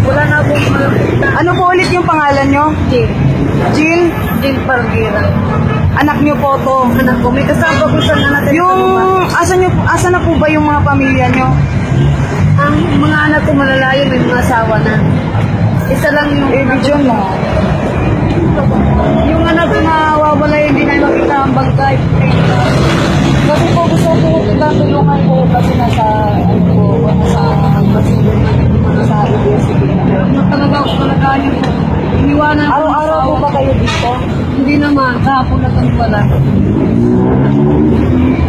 Wala na akong malapit na. Ano po ulit yung pangalan nyo? Jill. Jill? Jill Pargira. Anak nyo po to. Anak ko, may kasama ko sa natin. Yung, asa na po ba yung mga pamilya nyo? Ang mga anak ko malalayo, may mga asawa na. Isa lang yung Video mo. yung anak ko na wawala, hindi na makita ang bangkay. Kasi po gusto ko tulungan po kasi nasa university. Talaga ako talagaan yung iniwanan ko. Araw-araw po ba kayo dito? Hindi naman, kahapon na kami wala.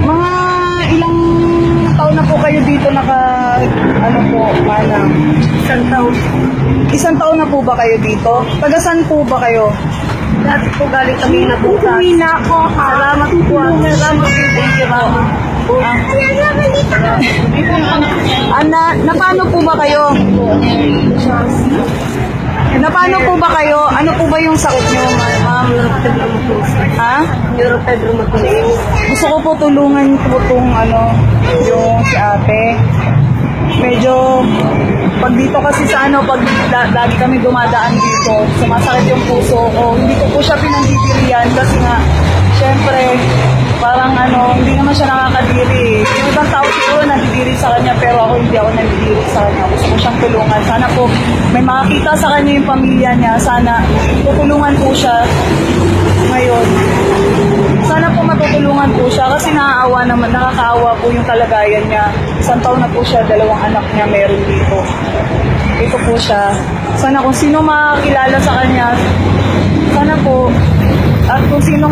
Mga ilang taon na po kayo dito manang? Isang taon. Isang taon na po ba kayo dito? Taga saan po ba kayo? Dati po galing kami na bukas. Uwi na ako, ha? Salamat po. Salamat po. Thank you, mama. Na paano po ba kayo? Na paano po ba kayo? Ano po ba yung sakit nyo, ma'am? Ha? Neurofibromatosis. Gusto ko po tulungan po itong yung si ate. Medyo, pag dito kasi sa pag lagi kami dumadaan dito, sumasakit yung puso ko. Hindi ko po siya pinandidiriyan kasi nga, syempre, parang hindi naman siya nakakadiri. Yung ibang tao siguro nandidiri sa kanya, pero ako hindi ako nandidiri sa kanya. Gusto ko siyang tulungan. Sana po, may makakita sa kanya yung pamilya niya. Sana, tutulungan po siya ngayon. Sana po matutulungan po siya kasi nakakaawa po yung kalagayan niya. Isang taon na po siya, 2 anak niya meron dito. Ito po siya. Sana kung sino makakilala sa kanya, sana po, at kung sino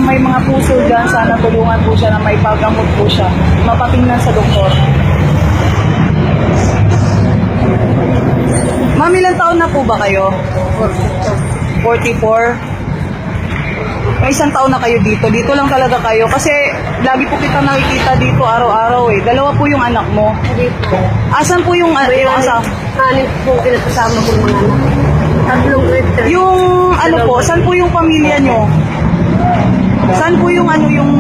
may mga puso dyan, sana tulungan po siya na may paggamot po siya. Mapatingnan sa doktor. Ma'am, ilang taon na po ba kayo? 44? May isang taon na kayo dito. Dito lang talaga kayo. Kasi lagi po kita nakikita dito araw-araw eh. 2 po yung anak mo. Hindi po. Asan po yung asawa? Anim po kinakasama ko mga anak. Tatlong grade. Yung saan po yung pamilya nyo? Saan po yung yung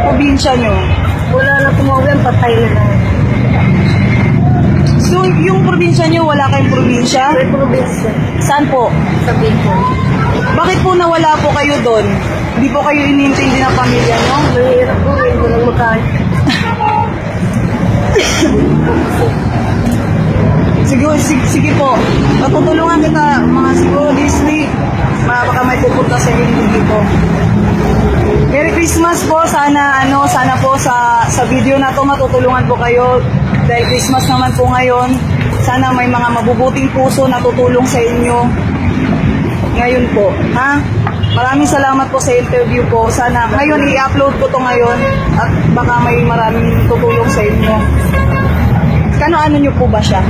probinsya nyo? Wala na tumawin, patay na lang. So, yung probinsya nyo, wala kayong probinsya? May probinsya. Saan po? Sa Bicol. Bakit po nawala po kayo doon? Hindi po kayo inintindi ng pamilya nyo? Mahirap po, hindi ko lang makain. Sige po. Matutulungan kita mga siguro this week. Baka may pupunta sa inyo dito. Merry Christmas po. Sana po sa video na to matutulungan po kayo. Dahil Christmas naman po ngayon. Sana may mga mabubuting puso na tutulong sa inyo. Ngayon po. Ha? Maraming salamat po sa interview po. Sana ngayon i-upload ko to ngayon. At baka may maraming tutulong sa inyo. Ano nyo po ba siya?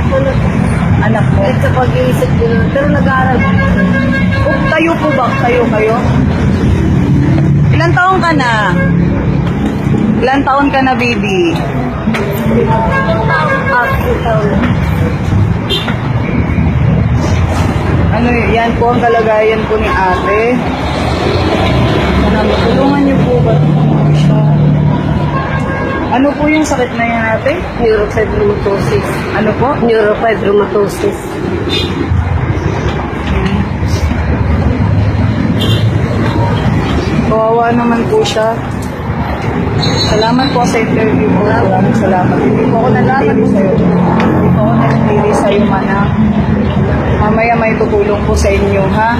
Anak mo? Kahit sa pag-iisip ko na. Pero nag-aaral po. Kayo po ba? Kayo? Ilan taon ka na? Ilan taon ka na, baby? 2 taon. Yan po ang kalagayan po ni ate. Tulungan niyo po ba siya? Ano po yung sakit na yan, ate? Neurofibromatosis. Ano po? Neurofibromatosis. Kawawa naman po siya. Salamat po sa interview po. Maraming salamat. Hindi po ako nanatili sa'yo. Hindi po ako nanatili sa'yo, mana. Mamaya may tutulong po sa inyo, ha?